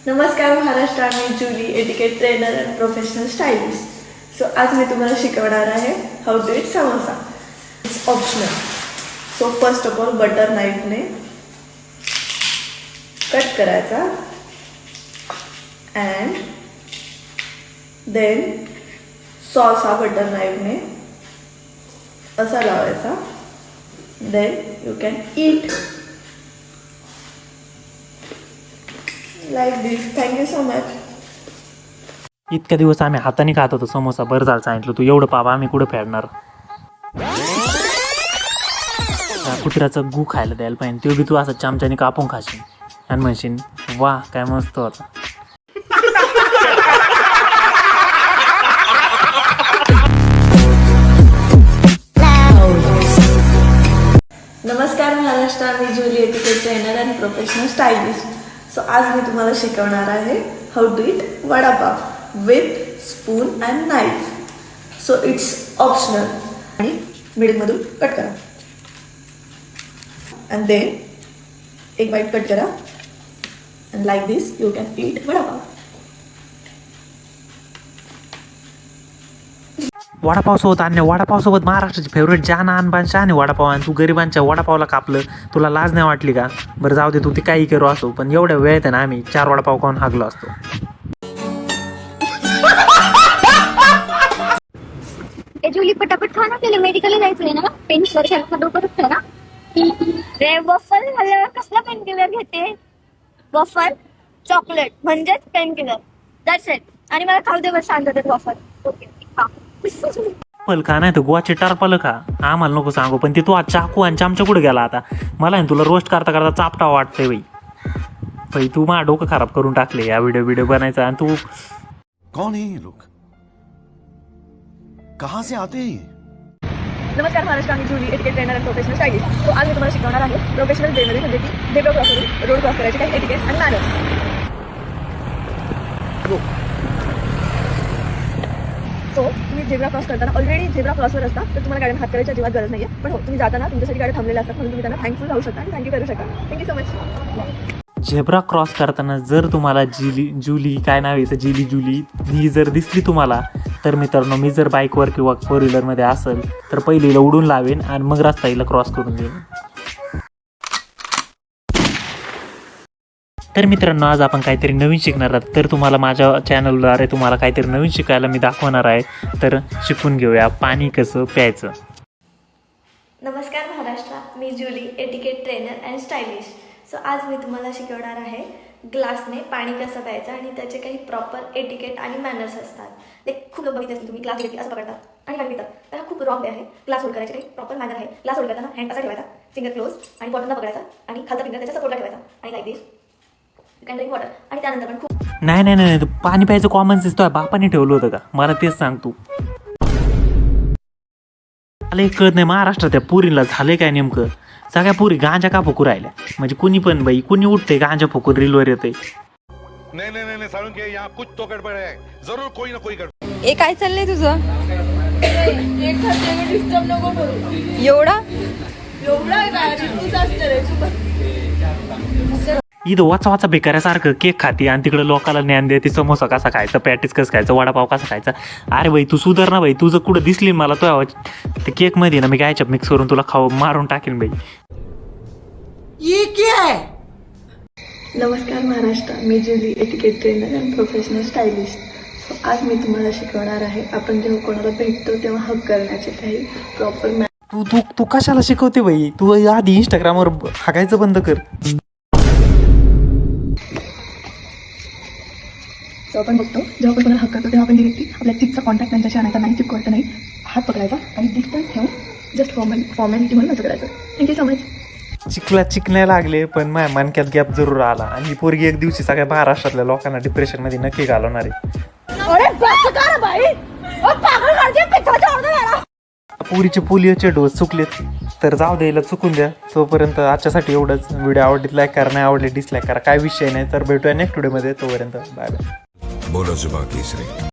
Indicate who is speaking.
Speaker 1: नमस्कार महाराष्ट्र, मी Julie, etiquette trainer and professional stylist. So आज मी तुम्हाला शिकवणार आहे how to eat samosa. It's optional. So first of all butter नाईफने कट करायचा अँड देन सॉस हा बटर नाईफने असा लावायचा. Then you can eat like this. Thank you so much.
Speaker 2: इतक्या दिवस आम्ही हाताने खात होतो समोसा. बरं झालं सांगितलं तू. एवढं पापा आम्ही कुठं फेडणार. कुत्र्याचं गू खायला द्यायला पाहिजे. ते बी तू असं चमच्याने कापून खाशील आणि म्हणशील वा काय मस्त होता.
Speaker 1: नमस्कार महाराष्ट्र, मी Julie, etiquette trainer and professional stylist. So आज मी तुम्हाला शिकवणार आहे how to eat vada pav with spoon and knife. So it's optional. आणि मिडलमधून कट करा अँड देन एक बाईट कट करा and like this you can eat vada pav.
Speaker 2: वडापावसोबत आणणे. वडापावसोबत महाराष्ट्राची फेवरेट जान आणबान शान वडापाव. आणि तू गरिबांच्या वडापावला कापलं. तुला लाज नाही वाटली का? बरं जाऊ दे, तू ते काही करू असो, पण एवढ्या वेळेत आहे ना आम्ही 4 वडापाव खाऊन हागलो असतो.
Speaker 3: जुली पटापट खा ना, त्याला मेडिकलला जायचं आहे ना. पेन किलर डोकं दुखतं ना. रे वॉफल मला कसला पेन किलर घेते? वॉफल चॉकलेट म्हणजेच पेन किलर. That's it. आणि मला खाऊ दे बस शांततेत वॉफल. ओके खा.
Speaker 2: पल खा, नाही तर गुवाचे टारपाल खा. आम्हाला नको सांगू, पण ते तू आज चाकू आणि चमचा कुठे गेला आता? मला आहे तुला रोस्ट करता करता चापटा वाटतंय बाई. तू माझं डोकं खराब करून टाकले या व्हिडिओ बनायचा. आणि तू
Speaker 4: कौन है ये लोग? कहाँ से आते हैं?
Speaker 1: नमस्कार महाराष्ट्र, मी Julie, etiquette trainer and professional stylist. So आज मी तुम्हाला शिकवणार आहे प्रोफेशनल वेमध्ये, म्हणजे की झेब्रा क्रॉसवरून रोड क्रॉस करायचे काही एटिकेट्स आणि मॅनर्स. सो तुम्ही झेब्रा क्रॉस करताना ऑलरेडी झेब्रा क्रॉसवर असता तर तुम्हाला गाड्यांना हात करायची अजिबात गरज नाही आहे. पण हो, तुम्ही जाताना तुमच्यासाठी गाड्या थांबलेल्या असतात, म्हणून तुम्ही त्यांना थँकफुल राहू शकता आणि थँक्यू करू शकता. Thank you so much.
Speaker 2: Zebra cross करताना जर तुम्हाला जुली काय नाव याचं जुली ही जर दिसली तुम्हाला, तर मित्रांनो, मी जर बाईकवर किंवा 4 व्हीलरमध्ये असेल तर पहिले हिला उडून लावेन आणि मग रस्ता हिला क्रॉस करून देईन. तर मित्रांनो, आज आपण काहीतरी नवीन शिकणार आहोत. तर तुम्हाला माझ्या चॅनलद्वारे तुम्हाला काहीतरी नवीन शिकायला मी दाखवणार आहे. तर शिकून घेऊया पाणी कसं प्यायचं.
Speaker 1: नमस्कार महाराष्ट्र, मी Julie, etiquette trainer and stylist. So आज मी तुम्हाला शिकवणार आहे ग्लासने पाणी कसं प्यायचं आणि त्याचे काही प्रॉपर एटिकेट आणि मॅनर्स असतात. ते खूप लोक बघितले असतील तुम्ही, ग्लास घेतली असं पकडतात आणि पाणी पितात. त्याला खूप रॉंग आहे. ग्लास होल्ड करायचे काही प्रॉपर मॅनर आहे. ग्लास होल्ड करताना हँड असा ठेवायचा, फिंगर क्लोज आणि बॉटमला पकडायचा आणि खालचा फिंगर त्याच्या सपोर्टला ठेवायचा आणि like this you can drink water. आणि त्यानंतर पण खूप
Speaker 2: नाही पाणी प्यायचं कॉमन सेन्स तो बापाने ठेवलं होतं का? मला तेच सांग तू. मला एक कळत नाही महाराष्ट्रात त्या पुरीला झाले काय नेमकं. सगळ्या पुरी गांजा का फुकू राहिल्या? म्हणजे कुणी पण बाई कुणी उठते गांजा फुकून रीलवर येते.
Speaker 4: नहीं साळुंखे, यहाँ कुछ तो गड़बड़ है. जरूर कोई ना कोई गड़बड़.
Speaker 5: ए काय चाललंय तुझं? एवढा
Speaker 2: इथं वाचा बेकाऱ्यासारखं केक खाते आणि तिकडे लोकांना ज्ञान देते समोसा कसा खायचा, पॅटीस कसं खायचं, वडापाव कसा खायचा. अरे बाई तू सुधार ना बाई. तुझं कुठं दिसली मला तो ते केकमध्ये ना मी गायच्या मिक्स करून तुला मारून टाकेन बाई.
Speaker 6: ये क्या है?
Speaker 1: नमस्कार महाराष्ट्र, मी Julie, etiquette trainer and professional stylist. So आज मी तुम्हाला शिकवणार आहे आपण जेव्हा कोणाला भेटतो तेव्हा हक करण्याचे काही प्रॉपर
Speaker 2: तू कशाला शिकवते बाई? तू आधी इंस्टाग्रामवर हाकायचं बंद कर.
Speaker 1: सो आपण बघतो जेव्हा आपण कोणाला हक करतो तेव्हा आपण डिरेक्टली आपल्या चिपचा कॉन्टॅक्ट त्यांच्याशी आणायचा नाही, चिप कोणता नाही, हात पकडायचा आणि डिस्टन्स ठेवून जस्ट फॉर्मॅलिटी म्हणून असं करायचं. Thank you so much.
Speaker 2: चिकण्या लागले पण माझ्या मनक्यात गॅप जरूर आला. आणि ही पोरगी एक दिवशी सगळ्या महाराष्ट्रातल्या लोकांना डिप्रेशनमध्ये नक्की घालवणार आहे. पुरीचे पोलिओचे डोस चुकलेत तर जाऊ द्यायला चुकून द्या. तोपर्यंत आजच्यासाठी एवढंच. व्हिडिओ आवडली लाईक करा, नाही आवडले डिसलाईक करा, काय विषय नाही. तर भेटूया नेक्स्ट व्हिडिओमध्ये. तोपर्यंत बाय बाय.
Speaker 4: बोलो जुबा केसरी.